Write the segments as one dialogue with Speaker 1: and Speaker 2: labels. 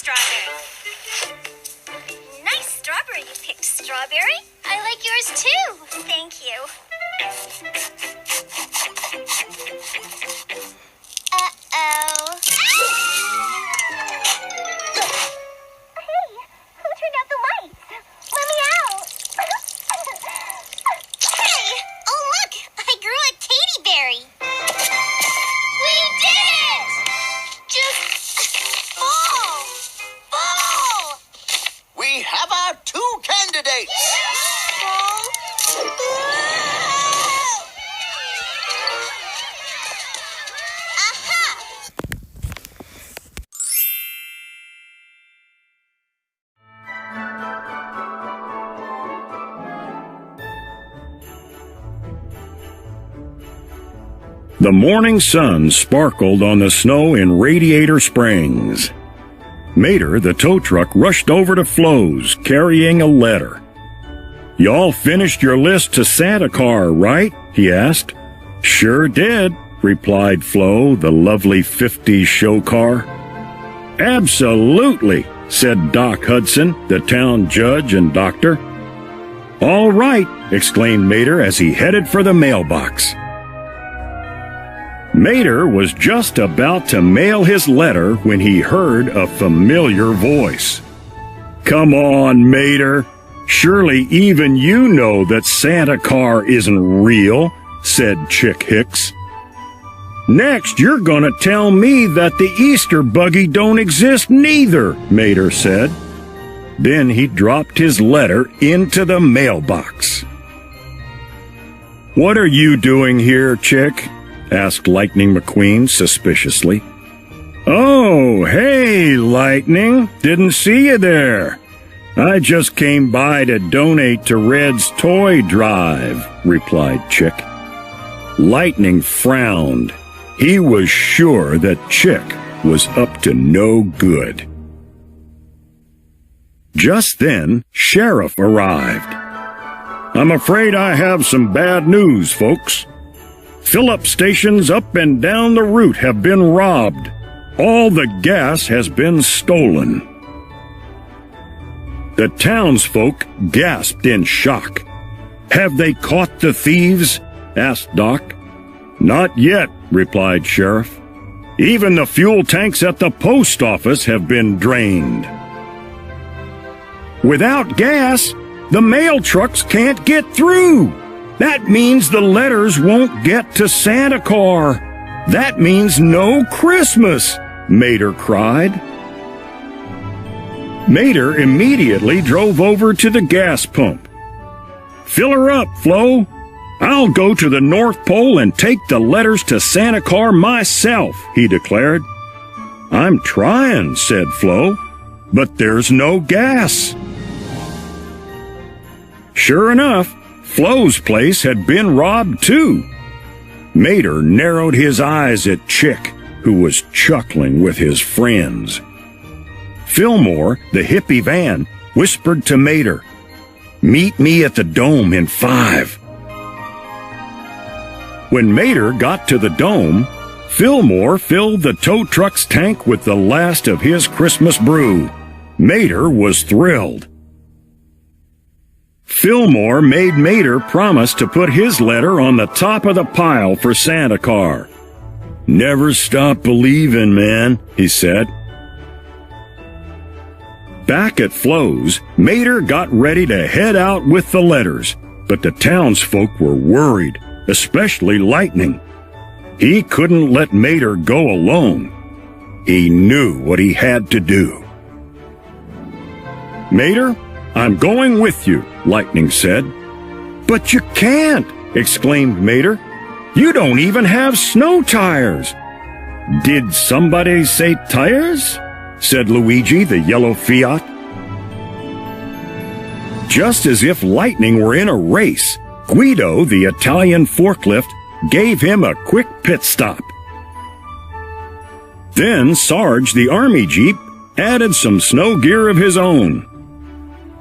Speaker 1: strawberry. Nice strawberry you picked, Strawberry. I like yours too. Thank you. Uh-oh. Hey, who turned out the lights? Let me out. Hey, oh look, I grew a Katy berry. We did it! Just fall.
Speaker 2: We have our two candidates.
Speaker 1: Fall. Aha!
Speaker 3: The morning sun sparkled on the snow in Radiator Springs. Mater, the tow truck, rushed over to Flo's, carrying a letter. "Y'all finished your list to Santa Car, right?" he asked. "Sure did," replied Flo, the lovely 50s show car. "Absolutely," said Doc Hudson, the town judge and doctor. "All right," exclaimed Mater as he headed for the mailbox. Mater was just about to mail his letter when he heard a familiar voice. "Come on, Mater. Surely even you know that Santa Car isn't real," said Chick Hicks. "Next, you're gonna tell me that the Easter buggy don't exist neither," Mater said. Then he dropped his letter into the mailbox. "What are you doing here, Chick?" asked Lightning McQueen suspiciously. "Oh, hey, Lightning. Didn't see you there. I just came by to donate to Red's toy drive," replied Chick. Lightning frowned. He was sure that Chick was up to no good. Just then, Sheriff arrived. "I'm afraid I have some bad news, folks. Fill-up stations up and down the route have been robbed. All the gas has been stolen." The townsfolk gasped in shock. "Have they caught the thieves?" asked Doc. "Not yet," replied Sheriff. "Even the fuel tanks at the post office have been drained." "Without gas, the mail trucks can't get through. That means the letters won't get to Santa Car. That means no Christmas," Mater cried. Mater immediately drove over to the gas pump. "Fill her up, Flo. I'll go to the North Pole and take the letters to Santa Car myself," he declared. "I'm trying," said Flo, "but there's no gas." Sure enough, Flo's place had been robbed too. Mater narrowed his eyes at Chick, who was chuckling with his friends. Fillmore, the hippie van, whispered to Mater, "Meet me at the Dome in 5. When Mater got to the Dome, Fillmore filled the tow truck's tank with the last of his Christmas brew. Mater was thrilled. Fillmore made Mater promise to put his letter on the top of the pile for Santa Car. "Never stop believing, man," he said. Back at Flo's, Mater got ready to head out with the letters, but the townsfolk were worried, especially Lightning. He couldn't let Mater go alone. He knew what he had to do. "Mater, I'm going with you," Lightning said. "But you can't," exclaimed Mater. "You don't even have snow tires." "Did somebody say tires?" said Luigi, the yellow Fiat. Just as if Lightning were in a race, Guido, the Italian forklift, gave him a quick pit stop. Then Sarge, the Army Jeep, added some snow gear of his own.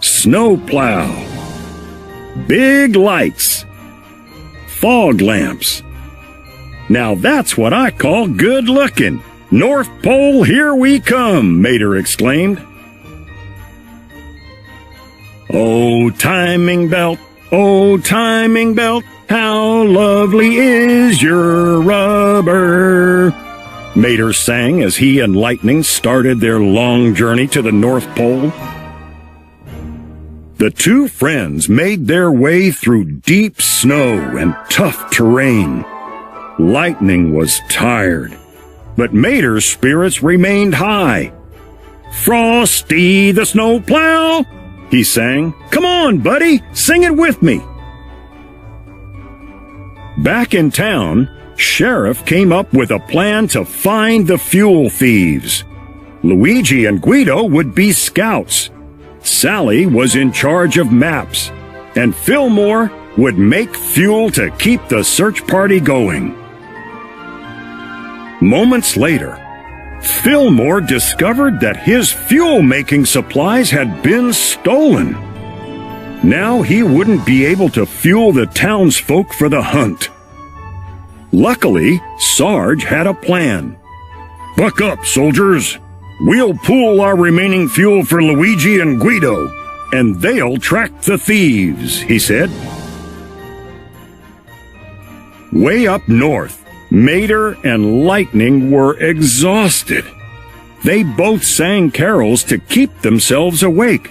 Speaker 3: Snow plow, big lights, fog lamps. Now that's what I call good looking. North Pole, here we come, Mater exclaimed. Oh, timing belt, how lovely is your rubber. Mater sang as he and Lightning started their long journey to the North Pole. The two friends made their way through deep snow and tough terrain. Lightning was tired, but Mater's spirits remained high. Frosty the snowplow, he sang. Come on, buddy, sing it with me. Back in town, Sheriff came up with a plan to find the fuel thieves. Luigi and Guido would be scouts. Sally was in charge of maps, and Fillmore would make fuel to keep the search party going. Moments later, Fillmore discovered that his fuel-making supplies had been stolen. Now he wouldn't be able to fuel the townsfolk for the hunt. Luckily, Sarge had a plan. Buck up, soldiers. We'll pool our remaining fuel for Luigi and Guido, and they'll track the thieves, he said. Way up north, Mater and Lightning were exhausted. They both sang carols to keep themselves awake.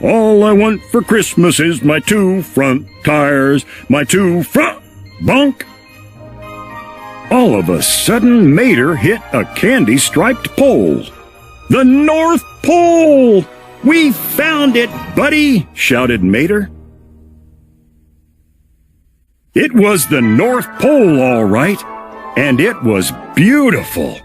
Speaker 3: All I want for Christmas is my two front tires, my two front... Bonk! All of a sudden, Mater hit a candy-striped pole. The North Pole! We found it, buddy! Shouted Mater. It was the North Pole, all right, and it was beautiful.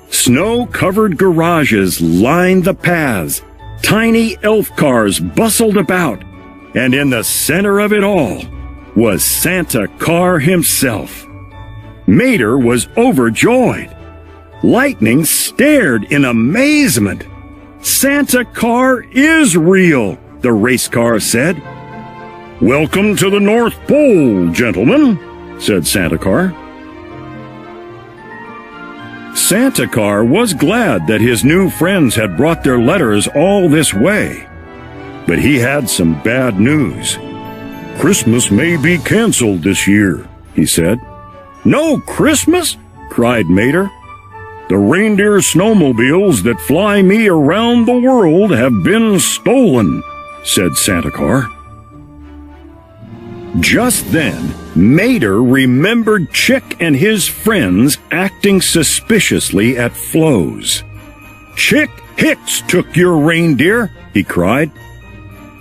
Speaker 3: Snow-covered garages lined the paths. Tiny elf cars bustled about, and in the center of it all was Santa Car himself. Mater was overjoyed. Lightning stared in amazement. Santa Car is real, the race car said. Welcome to the North Pole, gentlemen, said Santa Car. Santa Car was glad that his new friends had brought their letters all this way. But he had some bad news. Christmas may be canceled this year, he said. No Christmas? Cried Mater. The reindeer snowmobiles that fly me around the world have been stolen, said Santa Car. Just then, Mater remembered Chick and his friends acting suspiciously at Flo's. Chick Hicks took your reindeer, he cried.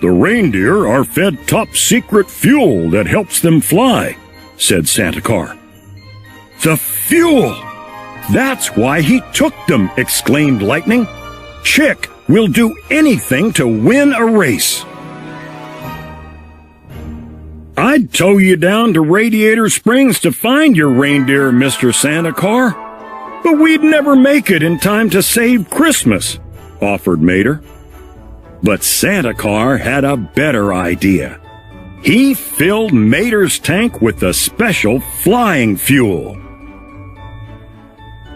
Speaker 3: The reindeer are fed top-secret fuel that helps them fly, said Santa Car. The fuel! That's why he took them, exclaimed Lightning. Chick will do anything to win a race. I'd tow you down to Radiator Springs to find your reindeer, Mr. Santa Car. But we'd never make it in time to save Christmas, offered Mater. But Santa Car had a better idea. He filled Mater's tank with the special flying fuel.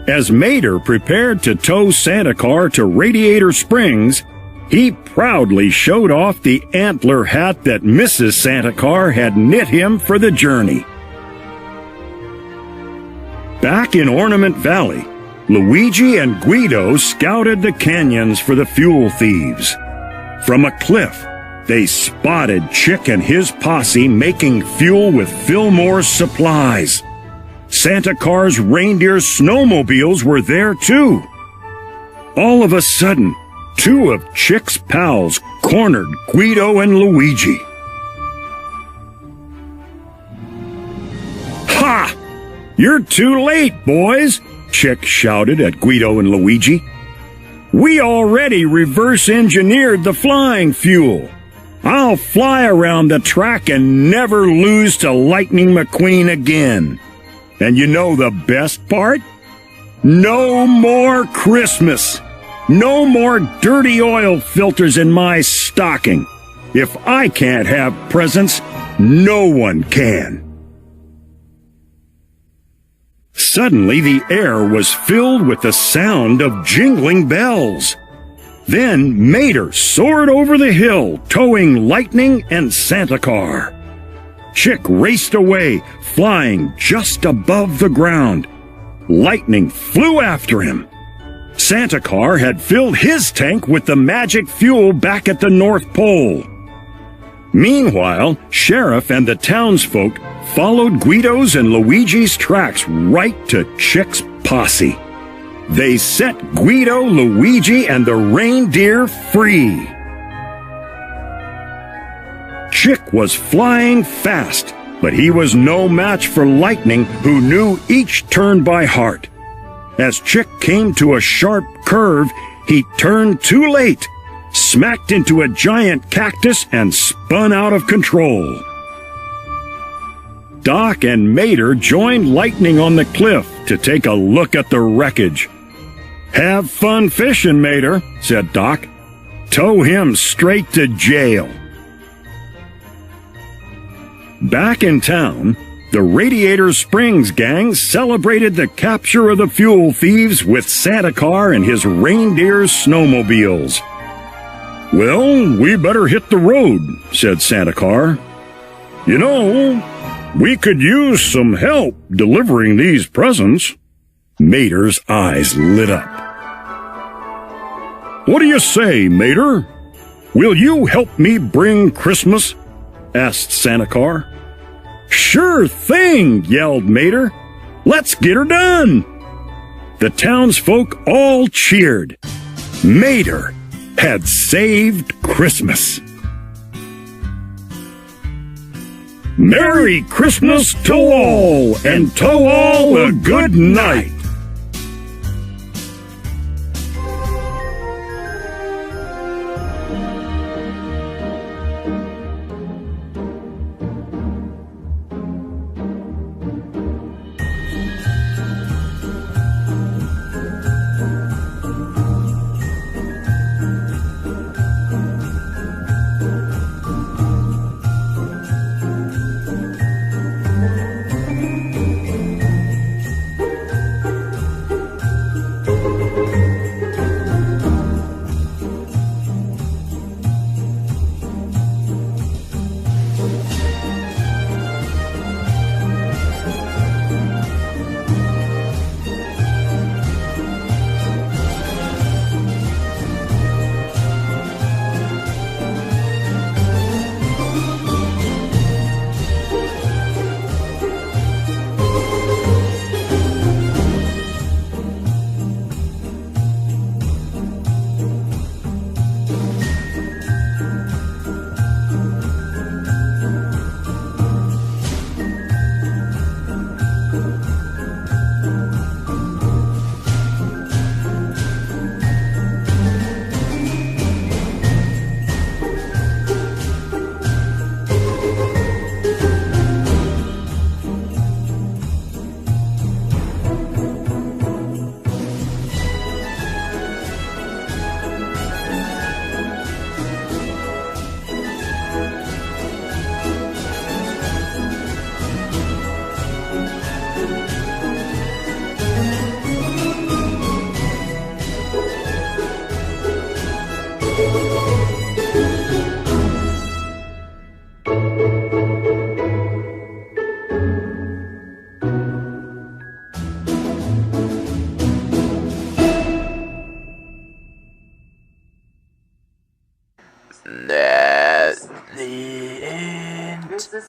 Speaker 3: As Mater prepared to tow Santa Car to Radiator Springs, he proudly showed off the antler hat that Mrs. Santa Car had knit him for the journey. Back in Ornament Valley, Luigi and Guido scouted the canyons for the fuel thieves. From a cliff, they spotted Chick and his posse making fuel with Fillmore's supplies. Santa Car's reindeer snowmobiles were there too. All of a sudden, two of Chick's pals cornered Guido and Luigi. Ha! You're too late, boys, Chick shouted at Guido and Luigi. We already reverse-engineered the flying fuel. I'll fly around the track and never lose to Lightning McQueen again. And you know the best part? No more Christmas. No more dirty oil filters in my stocking. If I can't have presents, no one can. Suddenly the air was filled with the sound of jingling bells. Then Mater soared over the hill, towing Lightning and Santa Car. Chick raced away, flying just above the ground. Lightning flew after him. Santa Car had filled his tank with the magic fuel back at the North Pole. Meanwhile, Sheriff and the townsfolk followed Guido's and Luigi's tracks right to Chick's posse. They set Guido, Luigi, and the reindeer free. Chick was flying fast, but he was no match for Lightning, who knew each turn by heart. As Chick came to a sharp curve, he turned too late, smacked into a giant cactus, and spun out of control. Doc and Mater joined Lightning on the cliff to take a look at the wreckage. "Have fun fishing, Mater," said Doc. "Tow him straight to jail." Back in town, the Radiator Springs gang celebrated the capture of the fuel thieves with Santa Car and his reindeer snowmobiles. "Well, we better hit the road," said Santa Car. "You know, we could use some help delivering these presents." Mater's eyes lit up. "What do you say, Mater? Will you help me bring Christmas?" asked Santa Car. "Sure thing," yelled Mater. "Let's get her done." The townsfolk all cheered. Mater had saved Christmas. Merry Christmas to all, and to all a good night.
Speaker 4: That's the end.